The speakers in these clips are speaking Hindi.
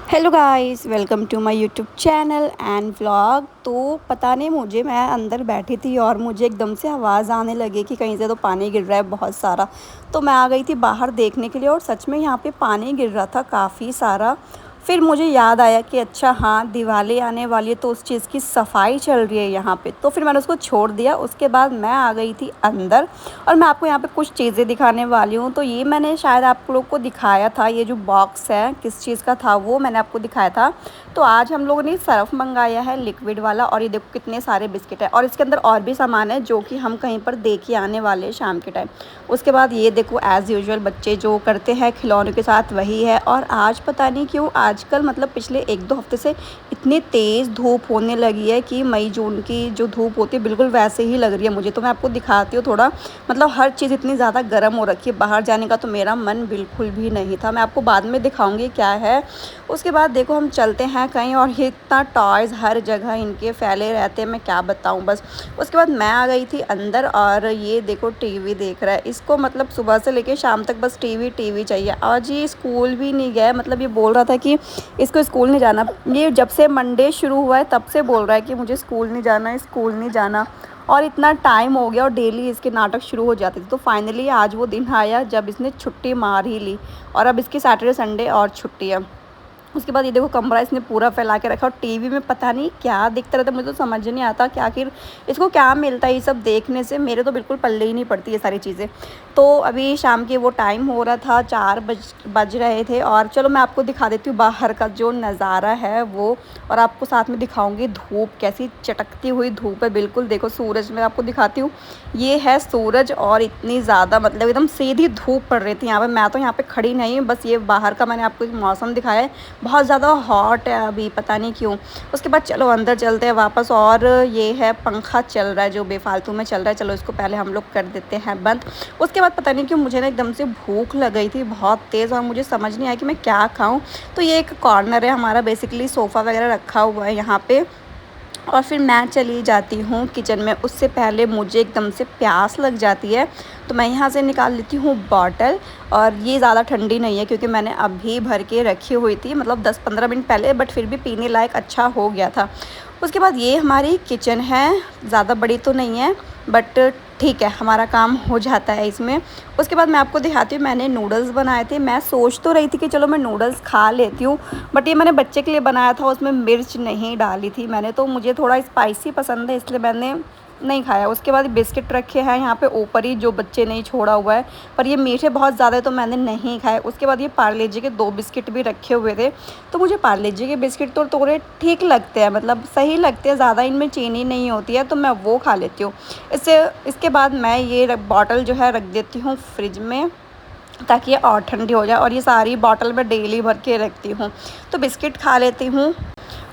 Hello guys, welcome to my YouTube channel and vlog. तो पता नहीं मुझे, मैं अंदर बैठी थी और मुझे एकदम से आवाज़ आने लगी कि कहीं से तो पानी गिर रहा है बहुत सारा। तो मैं आ गई थी बाहर देखने के लिए और सच में यहाँ पे पानी गिर रहा था काफ़ी सारा। फिर मुझे याद आया कि अच्छा हाँ, दिवाली आने वाली है तो उस चीज़ की सफाई चल रही है यहाँ पे। तो फिर मैंने उसको छोड़ दिया। उसके बाद मैं आ गई थी अंदर और मैं आपको यहाँ पे कुछ चीज़ें दिखाने वाली हूँ। तो ये मैंने शायद आप लोग को दिखाया था, ये जो बॉक्स है किस चीज़ का था वो मैंने आपको दिखाया था। तो आज हम लोगों ने सर्फ़ मंगाया है लिक्विड वाला और ये देखो कितने सारे बिस्किट है और इसके अंदर और भी सामान है जो कि हम कहीं पर दे के आने वाले हैं शाम के टाइम। उसके बाद ये देखो एज़ यूजुअल बच्चे जो करते हैं खिलौनों के साथ वही है। और आज पता नहीं क्यों आजकल मतलब पिछले 1-2 हफ्ते से इतनी तेज़ धूप होने लगी है कि मई जून की जो धूप होती है बिल्कुल वैसे ही लग रही है मुझे। तो मैं आपको दिखाती हूँ थोड़ा, मतलब हर चीज़ इतनी ज़्यादा गर्म हो रखी है, बाहर जाने का तो मेरा मन बिल्कुल भी नहीं था। मैं आपको बाद में दिखाऊंगी क्या है। उसके बाद देखो हम चलते हैं कहीं और ये इतना टॉयज़ हर जगह इनके फैले रहते हैं, मैं क्या बताऊं बस। उसके बाद मैं आ गई थी अंदर और ये देखो टीवी देख रहा है। इसको मतलब सुबह से लेके शाम तक बस टीवी टीवी चाहिए। आज ये स्कूल भी नहीं गया, मतलब ये बोल रहा था कि इसको स्कूल नहीं जाना। ये जब से मंडे शुरू हुआ है तब से बोल रहा है कि मुझे स्कूल नहीं जाना, स्कूल नहीं जाना। और इतना टाइम हो गया और डेली इसके नाटक शुरू हो जाते थे। तो फाइनली आज वो दिन आया जब इसने छुट्टी मार ही ली और अब इसकी सैटरडे संडे और छुट्टी है। उसके बाद ये देखो कमरा इसने पूरा फैला के रखा और टीवी में पता नहीं क्या देखता रहता है, मुझे तो समझ नहीं आता कि आखिर इसको क्या मिलता है ये सब देखने से। मेरे तो बिल्कुल पल्ले ही नहीं पड़ती ये सारी चीज़ें। तो अभी शाम के वो टाइम हो रहा था, 4 बज रहे थे और चलो मैं आपको दिखा देती हूँ बाहर का जो नज़ारा है वो। और आपको साथ में दिखाऊंगी धूप कैसी चटकती हुई धूप है बिल्कुल। देखो सूरज मैं आपको दिखाती हूँ, ये है सूरज और इतनी ज़्यादा मतलब एकदम सीधी धूप पड़ रही थी यहाँ पे। मैं तो यहाँ पे खड़ी नहीं, बस ये बाहर का मैंने आपको एक मौसम दिखाया है, बहुत ज़्यादा हॉट है अभी पता नहीं क्यों। उसके बाद चलो अंदर चलते हैं वापस। और ये है पंखा चल रहा है जो बेफालतू में चल रहा है, चलो इसको पहले हम लोग कर देते हैं बंद। उसके बाद पता नहीं क्यों मुझे ना एकदम से भूख लग गई थी बहुत तेज़ और मुझे समझ नहीं आया कि मैं क्या खाऊं। तो ये एक कॉर्नर है हमारा, बेसिकली सोफ़ा वगैरह रखा हुआ है यहाँ पे। और फिर मैं चली जाती हूँ किचन में। उससे पहले मुझे एकदम से प्यास लग जाती है तो मैं यहाँ से निकाल लेती हूँ बॉटल। और ये ज़्यादा ठंडी नहीं है क्योंकि मैंने अभी भर के रखी हुई थी, मतलब 10-15 मिनट पहले, बट फिर भी पीने लायक अच्छा हो गया था। उसके बाद ये हमारी किचन है, ज़्यादा बड़ी तो नहीं है बट ठीक है, हमारा काम हो जाता है इसमें। उसके बाद मैं आपको दिखाती हूँ, मैंने नूडल्स बनाए थे। मैं सोच तो रही थी कि चलो मैं नूडल्स खा लेती हूँ बट ये मैंने बच्चे के लिए बनाया था, उसमें मिर्च नहीं डाली थी मैंने, तो मुझे थोड़ा स्पाइसी पसंद है इसलिए मैंने नहीं खाया। उसके बाद बिस्किट रखे हैं यहाँ पे ऊपर ही जो बच्चे नहीं छोड़ा हुआ है, पर ये मीठे बहुत ज़्यादा है तो मैंने नहीं खाए। उसके बाद ये पार्ले जी के 2 बिस्किट भी रखे हुए थे। तो मुझे पार्ले जी के बिस्किट तो थोड़े ठीक लगते हैं, मतलब सही लगते हैं, ज़्यादा इनमें चीनी नहीं होती है तो मैं वो खा लेती हूँ। इसके बाद मैं ये बॉटल जो है रख देती हूँ फ्रिज में ताकि ये और ठंडी हो जाए। और ये सारी बॉटल मैं डेली भर के रखती हूँ। तो बिस्किट खा लेती हूँ।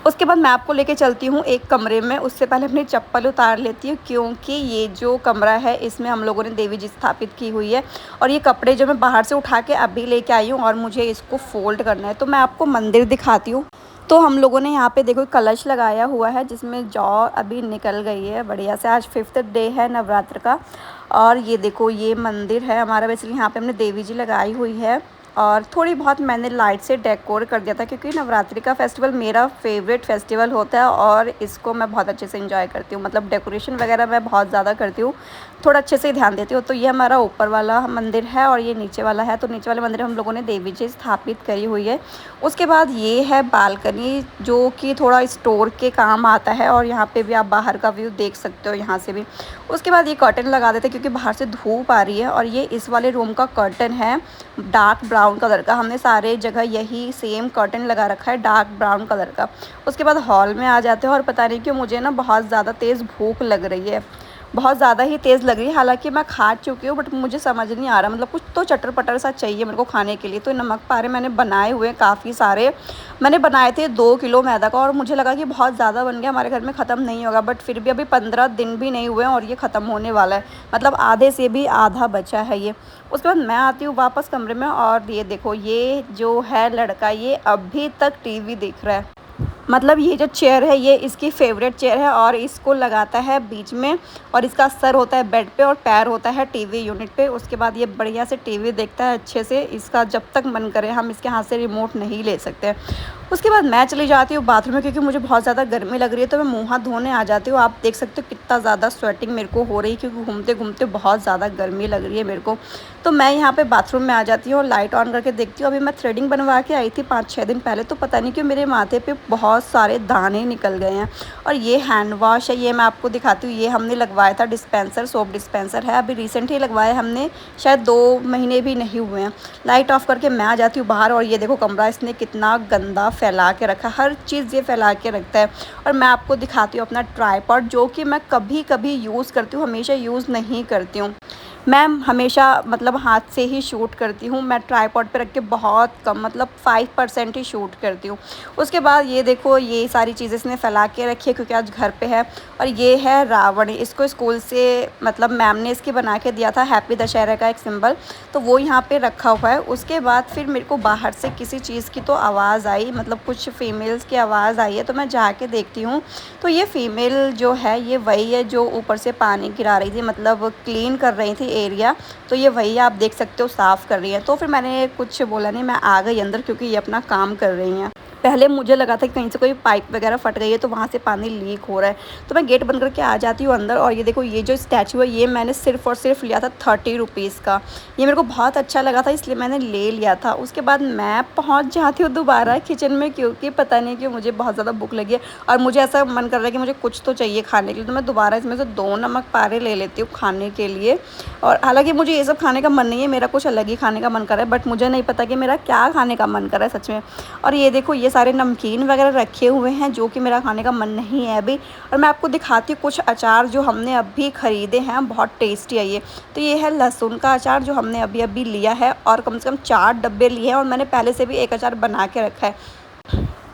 उसके बाद मैं आपको लेके चलती हूँ एक कमरे में। उससे पहले अपनी चप्पल उतार लेती हूँ क्योंकि ये जो कमरा है इसमें हम लोगों ने देवी जी स्थापित की हुई है। और ये कपड़े जो मैं बाहर से उठा के अभी लेके आई हूँ और मुझे इसको फोल्ड करना है। तो मैं आपको मंदिर दिखाती हूँ। तो हम लोगों ने यहाँ पे देखो कलश लगाया हुआ है जिसमें जौ अभी निकल गई है बढ़िया से। आज 5th डे है नवरात्र का। और ये देखो ये मंदिर है हमारा, बेसिकली यहाँ पे हमने देवी जी लगाई हुई है। और थोड़ी बहुत मैंने लाइट से डेकोर कर दिया था क्योंकि नवरात्रि का फेस्टिवल मेरा फेवरेट फेस्टिवल होता है और इसको मैं बहुत अच्छे से एंजॉय करती हूँ, मतलब डेकोरेशन वगैरह मैं बहुत ज़्यादा करती हूँ, थोड़ा अच्छे से ध्यान देती हूँ। तो ये हमारा ऊपर वाला मंदिर है और ये नीचे वाला है। तो नीचे वाले मंदिर हम लोगों ने देवी जी स्थापित करी हुई है। उसके बाद ये है बालकनी जो कि थोड़ा स्टोर के काम आता है और यहाँ पे भी आप बाहर का व्यू देख सकते हो यहाँ से भी। उसके बाद ये कर्टन लगा देते क्योंकि बाहर से धूप आ रही है। और ये इस वाले रूम का कर्टन है डार्क ब्राउन कलर का, हमने सारे जगह यही सेम कर्टन लगा रखा है डार्क ब्राउन कलर का। उसके बाद हॉल में आ जाते हैं और पता नहीं क्यों मुझे ना बहुत ज़्यादा तेज़ भूख लग रही है, बहुत ज़्यादा ही तेज़ लग रही है। हालांकि मैं खा चुकी हूँ बट मुझे समझ नहीं आ रहा, मतलब कुछ तो चटर पटर सा चाहिए मेरे को खाने के लिए। तो नमक पारे मैंने बनाए हुए काफ़ी सारे, मैंने बनाए थे 2 किलो मैदा का और मुझे लगा कि बहुत ज़्यादा बन गया, हमारे घर में ख़त्म नहीं होगा। बट फिर भी अभी 15 दिन भी नहीं हुए हैं और ये ख़त्म होने वाला है, मतलब आधे से भी आधा बचा है ये। उसके बाद मैं आती हूँ वापस कमरे में और ये देखो ये जो है लड़का ये अभी तक टीवी देख रहा है। मतलब ये जो चेयर है ये इसकी फेवरेट चेयर है और इसको लगाता है बीच में और इसका सर होता है बेड पे और पैर होता है टीवी यूनिट पे। उसके बाद ये बढ़िया से टीवी देखता है अच्छे से, इसका जब तक मन करे, हम इसके हाथ से रिमोट नहीं ले सकते। उसके बाद मैं चली जाती हूँ बाथरूम में, क्योंकि मुझे बहुत ज़्यादा गर्मी लग रही है, तो मैं मुँह हाथ धोने आ जाती हूँ। आप देख सकते हो कितना ज़्यादा स्वेटिंग मेरे को हो रही है, क्योंकि घूमते घूमते बहुत ज़्यादा गर्मी लग रही है मेरे को। तो मैं यहाँ पे बाथरूम में आ जाती हूँ और लाइट ऑन करके देखती हूँ। अभी मैं थ्रेडिंग बनवा के आई थी 5-6 दिन पहले, तो पता नहीं क्यों मेरे माथे पे बहुत सारे दाने निकल गए हैं। और ये हैंड वॉश है, ये मैं आपको दिखाती हूँ। ये हमने लगवाया था डिस्पेंसर, सोप डिस्पेंसर है, अभी रिसेंट ही लगवाया हमने, शायद 2 महीने भी नहीं हुए हैं। लाइट ऑफ करके मैं आ जाती हूँ बाहर, और ये देखो कमरा इसने कितना गंदा फैला के रखा, हर चीज़ ये फैला के रखता है। और मैं आपको दिखाती हूँ अपना ट्राइपॉड, जो कि मैं कभी कभी यूज़ करती हूँ, हमेशा यूज़ नहीं करती हूँ। मैं हमेशा मतलब हाथ से ही शूट करती हूँ। मैं ट्राइपॉड पे रख के बहुत कम, मतलब 5% ही शूट करती हूँ। उसके बाद ये देखो, ये सारी चीज़ें इसने फैला के रखी है, क्योंकि आज घर पे है। और ये है रावण, इसको स्कूल से मतलब मैम ने इसके बना के दिया था, हैप्पी दशहरा का एक सिंबल, तो वो यहाँ पे रखा हुआ है। उसके बाद फिर मेरे को बाहर से किसी चीज़ की तो आवाज़ आई, मतलब कुछ फीमेल्स की आवाज़ आई है, तो मैं जाके देखती हूँ। तो ये फीमेल जो है, ये वही है जो ऊपर से पानी गिरा रही थी, मतलब क्लीन कर रही थी एरिया। तो ये वही आप देख सकते हो, साफ़ कर रही है। तो फिर मैंने कुछ बोला नहीं, मैं आ गई अंदर, क्योंकि ये अपना काम कर रही हैं। पहले मुझे लगा था कि कहीं से कोई पाइप वगैरह फट गई है, तो वहाँ से पानी लीक हो रहा है। तो मैं गेट बंद करके आ जाती हूँ अंदर। और ये देखो, ये जो स्टैचू है, ये मैंने सिर्फ़ और सिर्फ लिया था 30 रुपीज़ का। ये मेरे को बहुत अच्छा लगा था, इसलिए मैंने ले लिया था। उसके बाद मैं पहुँच जाती हूँ दोबारा किचन में, क्योंकि पता नहीं क्यों मुझे बहुत ज़्यादा भूख लगी है, और मुझे ऐसा मन कर रहा है कि मुझे कुछ तो चाहिए खाने के लिए। तो मैं दोबारा इसमें से 2 नमक पारे ले लेती हूँ खाने के लिए। और हालांकि मुझे ये सब खाने का मन नहीं है, मेरा कुछ अलग ही खाने का मन कर रहा है, बट मुझे नहीं पता कि मेरा क्या खाने का मन कर रहा है सच में। और ये देखो, ये सारे नमकीन वगैरह रखे हुए हैं, जो कि मेरा खाने का मन नहीं है अभी। और मैं आपको दिखाती हूँ कुछ अचार जो हमने अभी ख़रीदे हैं, बहुत टेस्टी है ये। तो ये है लहसुन का अचार, जो हमने अभी अभी लिया है, और कम से कम 4 डब्बे लिए हैं, और मैंने पहले से भी एक अचार बना के रखा है।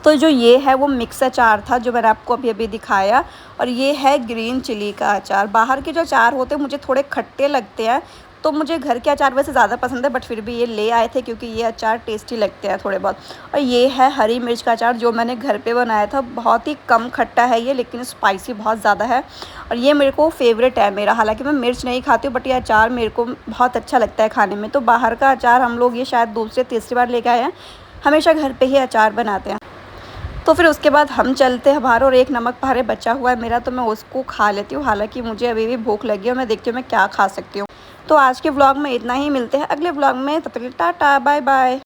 तो जो ये है वो मिक्स अचार था, जो मैंने आपको अभी अभी दिखाया। और ये है ग्रीन चिली का अचार। बाहर के जो अचार होते हैं मुझे थोड़े खट्टे लगते हैं, तो मुझे घर के अचार वैसे ज़्यादा पसंद है, बट फिर भी ये ले आए थे, क्योंकि ये अचार टेस्टी लगते हैं थोड़े बहुत। और ये है हरी मिर्च का अचार, जो मैंने घर पे बनाया था। बहुत ही कम खट्टा है ये, लेकिन स्पाइसी बहुत ज़्यादा है, और ये मेरे को फेवरेट है मेरा। हालांकि मैं मिर्च नहीं खाती हूँ, बट ये अचार मेरे को बहुत अच्छा लगता है खाने में। तो बाहर का अचार हम लोग ये शायद दूसरे तीसरी बार लेके आए हैं, हमेशा घर पर ही अचार बनाते हैं। तो फिर उसके बाद हम चलते हैं बाहर, और एक नमक पारे बचा हुआ है मेरा, तो मैं उसको खा लेती हूँ। हालांकि मुझे अभी भी भूख लगी है, और मैं देखती हूँ मैं क्या खा सकती हूँ। तो आज के व्लॉग में इतना ही, मिलते हैं अगले व्लॉग में, तब तक के लिए टाटा बाय बाय।